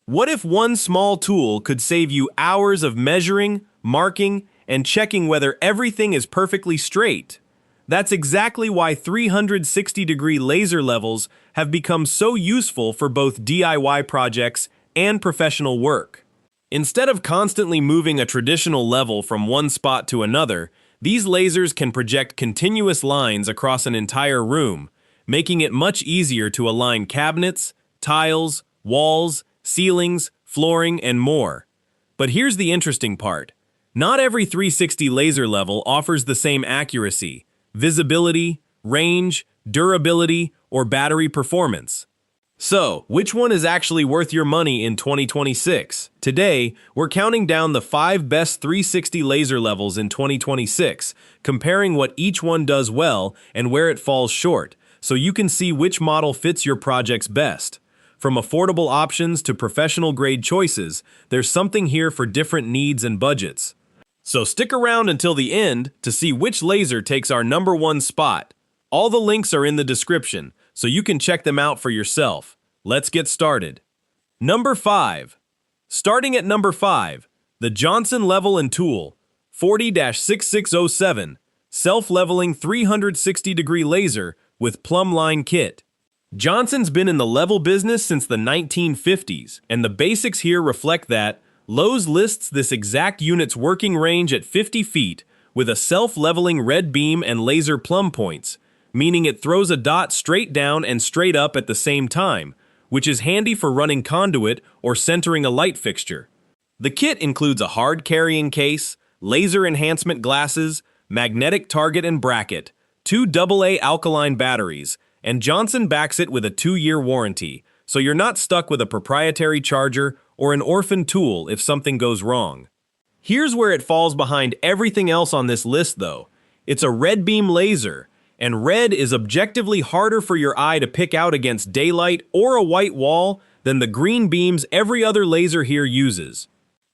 What if one small tool could save you hours of measuring, marking, and checking whether everything is perfectly straight? That's exactly why 360-degree laser levels have become so useful for both DIY projects and professional work. Instead of constantly moving a traditional level from one spot to another, these lasers can project continuous lines across an entire room, making it much easier to align cabinets, tiles, walls, ceilings, flooring, and more. But here's the interesting part. Not every 360 laser level offers the same accuracy, visibility, range, durability, or battery performance. So, which one is actually worth your money in 2026? Today, we're counting down the 5 best 360 laser levels in 2026, comparing what each one does well and where it falls short, so you can see which model fits your projects best. From affordable options to professional-grade choices, there's something here for different needs and budgets. So stick around until the end to see which laser takes our #1 spot. All the links are in the description, so you can check them out for yourself. Let's get started. Number 5. Starting at number 5, the Johnson Level & Tool 40-6607 Self-Leveling 360-Degree Laser with Plumb Line Kit. Johnson's been in the level business since the 1950s, and the basics here reflect that. Lowe's lists this exact unit's working range at 50 feet with a self-leveling red beam and laser plumb points, meaning it throws a dot straight down and straight up at the same time, which is handy for running conduit or centering a light fixture. The kit includes a hard carrying case, laser enhancement glasses, magnetic target and bracket, 2 AA alkaline batteries, and Johnson backs it with a 2-year warranty, so you're not stuck with a proprietary charger or an orphan tool if something goes wrong. Here's where it falls behind everything else on this list though. It's a red beam laser, and red is objectively harder for your eye to pick out against daylight or a white wall than the green beams every other laser here uses.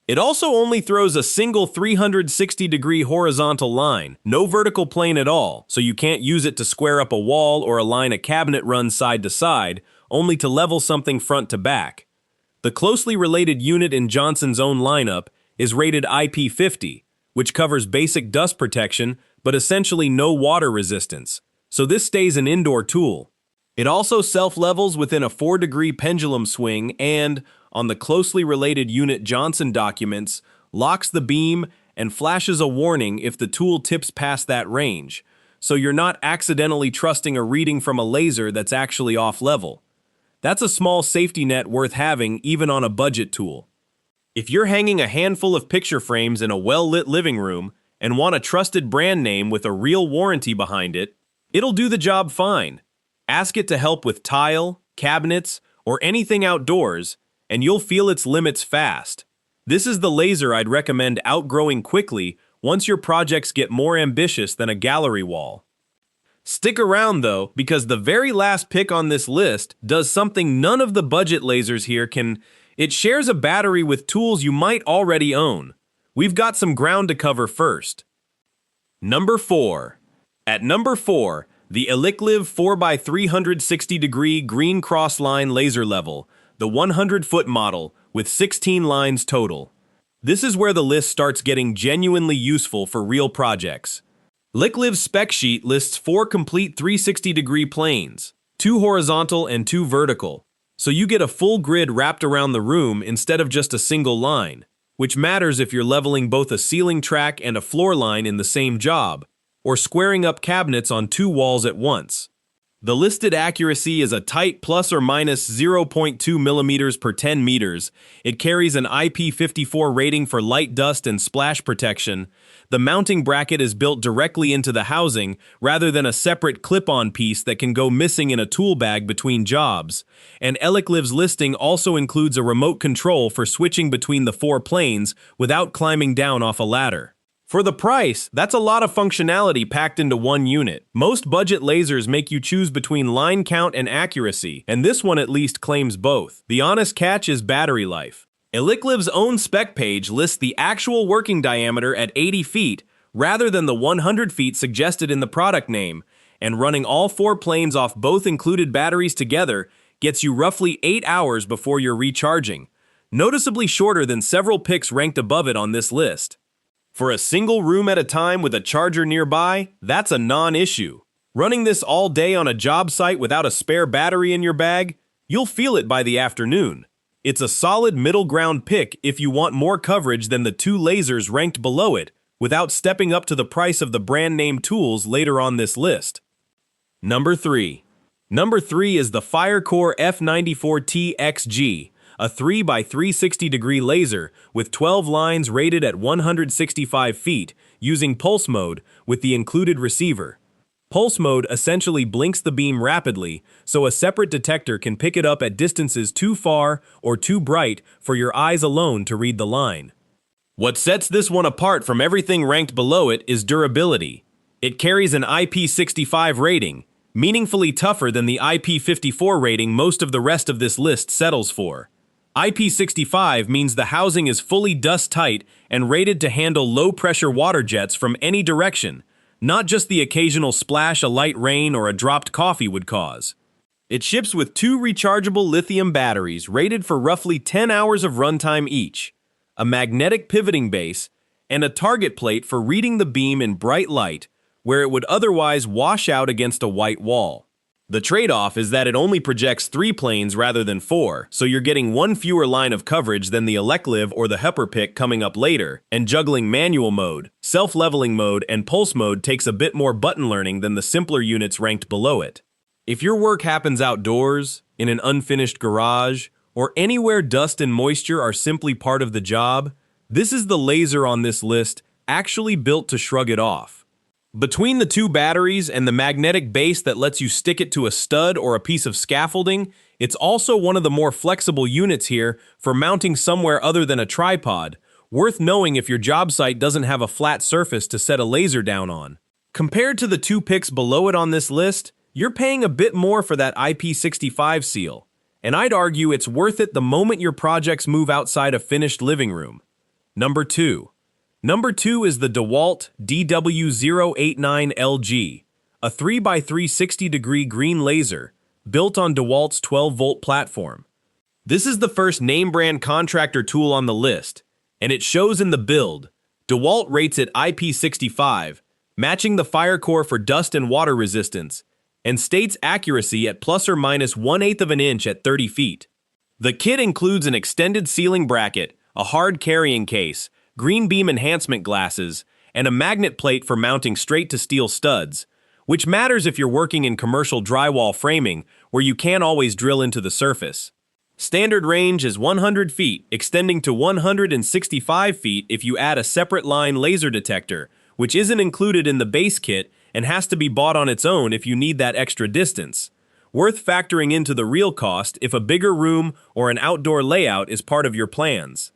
It also only throws a single 360-degree horizontal line, no vertical plane at all, so you can't use it to square up a wall or align a cabinet run side to side, only to level something front to back. The closely related unit in Johnson's own lineup is rated IP50, which covers basic dust protection but essentially no water resistance, so this stays an indoor tool. It also self-levels within a 4-degree pendulum swing and, on the closely related unit Johnson documents, locks the beam and flashes a warning if the tool tips past that range, so you're not accidentally trusting a reading from a laser that's actually off-level. That's a small safety net worth having even on a budget tool. If you're hanging a handful of picture frames in a well-lit living room and want a trusted brand name with a real warranty behind it, it'll do the job fine. Ask it to help with tile, cabinets, or anything outdoors, and you'll feel its limits fast. This is the laser I'd recommend outgrowing quickly once your projects get more ambitious than a gallery wall. Stick around though, because the very last pick on this list does something none of the budget lasers here can. It shares a battery with tools you might already own. We've got some ground to cover first. Number 4. At number 4, the Elicliv 4x360-degree green cross line laser level, the 100-foot model with 16 lines total. This is where the list starts getting genuinely useful for real projects. Elicliv's spec sheet lists 4 complete 360-degree planes, 2 horizontal and 2 vertical, so you get a full grid wrapped around the room instead of just a single line, which matters if you're leveling both a ceiling track and a floor line in the same job, or squaring up cabinets on 2 walls at once. The listed accuracy is a tight plus or minus 0.2 millimeters per 10 meters. It carries an IP54 rating for light dust and splash protection. The mounting bracket is built directly into the housing rather than a separate clip-on piece that can go missing in a tool bag between jobs. And Elicliv's listing also includes a remote control for switching between the 4 planes without climbing down off a ladder. For the price, that's a lot of functionality packed into one unit. Most budget lasers make you choose between line count and accuracy, and this one at least claims both. The honest catch is battery life. Elicliv's own spec page lists the actual working diameter at 80 feet rather than the 100 feet suggested in the product name, and running all 4 planes off both included batteries together gets you roughly 8 hours before you're recharging. noticeably shorter than several picks ranked above it on this list. For a single room at a time with a charger nearby, that's a non-issue. Running this all day on a job site without a spare battery in your bag, you'll feel it by the afternoon. It's a solid middle ground pick if you want more coverage than the two lasers ranked below it, without stepping up to the price of the brand name tools later on this list. Number 3. Number 3 is the Firecore F94T XG, a 3x360 degree laser with 12 lines rated at 165 feet using pulse mode with the included receiver. Pulse mode essentially blinks the beam rapidly, so a separate detector can pick it up at distances too far or too bright for your eyes alone to read the line. What sets this one apart from everything ranked below it is durability. It carries an IP65 rating, meaningfully tougher than the IP54 rating most of the rest of this list settles for. IP65 means the housing is fully dust-tight and rated to handle low-pressure water jets from any direction, not just the occasional splash a light rain or a dropped coffee would cause. It ships with 2 rechargeable lithium batteries rated for roughly 10 hours of runtime each, a magnetic pivoting base, and a target plate for reading the beam in bright light where it would otherwise wash out against a white wall. The trade-off is that it only projects 3 planes rather than 4, so you're getting 1 fewer line of coverage than the Elecliv or the Hepper pick coming up later, and juggling manual mode, self-leveling mode, and pulse mode takes a bit more button learning than the simpler units ranked below it. If your work happens outdoors, in an unfinished garage, or anywhere dust and moisture are simply part of the job, this is the laser on this list actually built to shrug it off. Between the 2 batteries and the magnetic base that lets you stick it to a stud or a piece of scaffolding, it's also one of the more flexible units here for mounting somewhere other than a tripod, worth knowing if your job site doesn't have a flat surface to set a laser down on. Compared to the 2 picks below it on this list, you're paying a bit more for that IP65 seal, and I'd argue it's worth it the moment your projects move outside a finished living room. Number 2. Number 2 is the DEWALT DW089LG, a 3x360 degree green laser built on DEWALT's 12-volt platform. This is the first name-brand contractor tool on the list, and it shows in the build. DEWALT rates it IP65, matching the Firecore for dust and water resistance, and states accuracy at plus or minus 1/8 of an inch at 30 feet. The kit includes an extended sealing bracket, a hard carrying case, green beam enhancement glasses, and a magnet plate for mounting straight to steel studs, which matters if you're working in commercial drywall framing where you can't always drill into the surface. Standard range is 100 feet, extending to 165 feet if you add a separate line laser detector, which isn't included in the base kit and has to be bought on its own if you need that extra distance. Worth factoring into the real cost if a bigger room or an outdoor layout is part of your plans.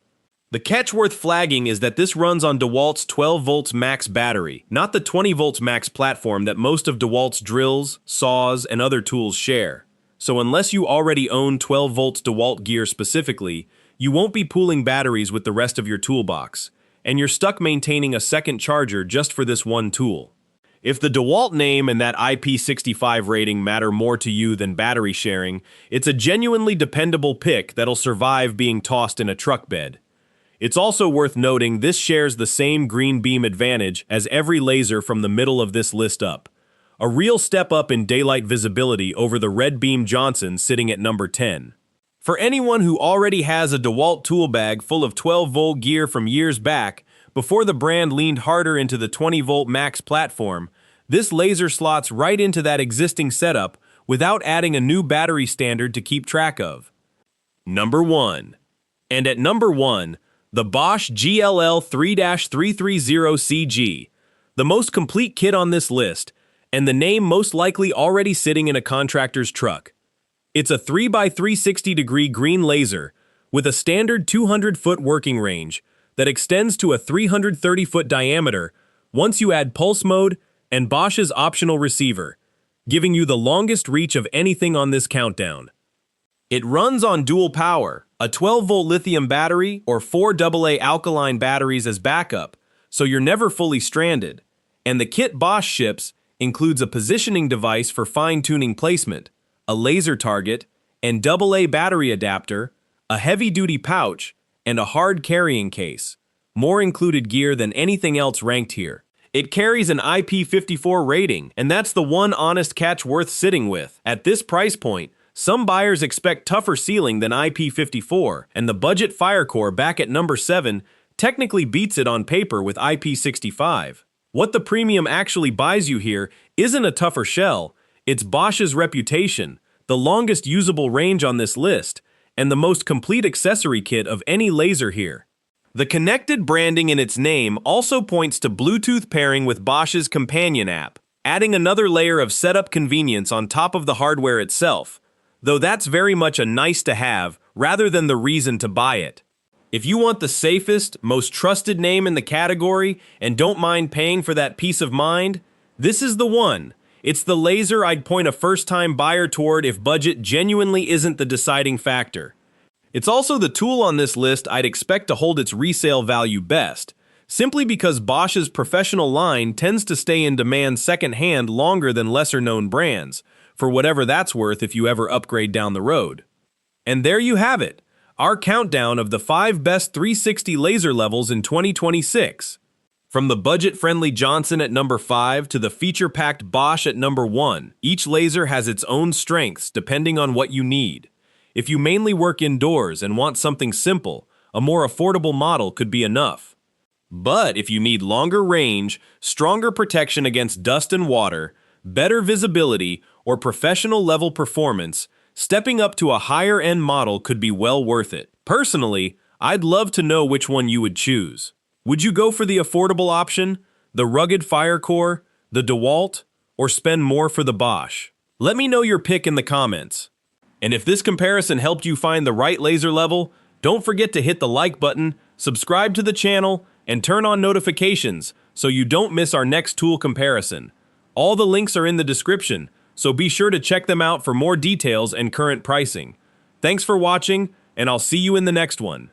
The catch worth flagging is that this runs on DEWALT's 12 volts max battery, not the 20 volts max platform that most of DEWALT's drills, saws, and other tools share. So unless you already own 12 volts DEWALT gear specifically, you won't be pooling batteries with the rest of your toolbox, and you're stuck maintaining a second charger just for this one tool. If the DEWALT name and that IP65 rating matter more to you than battery sharing, it's a genuinely dependable pick that'll survive being tossed in a truck bed. It's also worth noting this shares the same green beam advantage as every laser from the middle of this list up. A real step up in daylight visibility over the red beam Johnson sitting at number 10. For anyone who already has a DEWALT tool bag full of 12-volt gear from years back, before the brand leaned harder into the 20-volt max platform, this laser slots right into that existing setup without adding a new battery standard to keep track of. Number 1. And at number 1, the Bosch GLL 3-330CG, the most complete kit on this list, and the name most likely already sitting in a contractor's truck. It's a 3x360 degree green laser with a standard 200-foot working range that extends to a 330-foot diameter once you add pulse mode and Bosch's optional receiver, giving you the longest reach of anything on this countdown. It runs on dual power, a 12-volt lithium battery or 4 AA alkaline batteries as backup, so you're never fully stranded, and the kit Bosch ships includes a positioning device for fine-tuning placement, a laser target, and AA battery adapter, a heavy-duty pouch, and a hard carrying case. More included gear than anything else ranked here. It carries an IP54 rating, and that's the one honest catch worth sitting with. At this price point, some buyers expect tougher sealing than IP54, and the budget Firecore back at number 7 technically beats it on paper with IP65. What the premium actually buys you here isn't a tougher shell, it's Bosch's reputation, the longest usable range on this list, and the most complete accessory kit of any laser here. The connected branding in its name also points to Bluetooth pairing with Bosch's companion app, adding another layer of setup convenience on top of the hardware itself, though that's very much a nice to have rather than the reason to buy it. If you want the safest, most trusted name in the category and don't mind paying for that peace of mind, this is the one. It's the laser I'd point a first-time buyer toward if budget genuinely isn't the deciding factor. It's also the tool on this list I'd expect to hold its resale value best, simply because Bosch's professional line tends to stay in demand second-hand longer than lesser-known brands, for whatever that's worth if you ever upgrade down the road. And there you have it. Our countdown of the 5 best 360 laser levels in 2026. From the budget-friendly Johnson at number 5 to the feature-packed Bosch at number 1, each laser has its own strengths depending on what you need. If you mainly work indoors and want something simple, a more affordable model could be enough. But if you need longer range, stronger protection against dust and water, better visibility, or professional-level performance, stepping up to a higher-end model could be well worth it. Personally, I'd love to know which one you would choose. Would you go for the affordable option, the rugged Firecore, the DEWALT, or spend more for the Bosch? Let me know your pick in the comments. And if this comparison helped you find the right laser level, don't forget to hit the like button, subscribe to the channel, and turn on notifications so you don't miss our next tool comparison. All the links are in the description, so be sure to check them out for more details and current pricing. Thanks for watching, and I'll see you in the next one.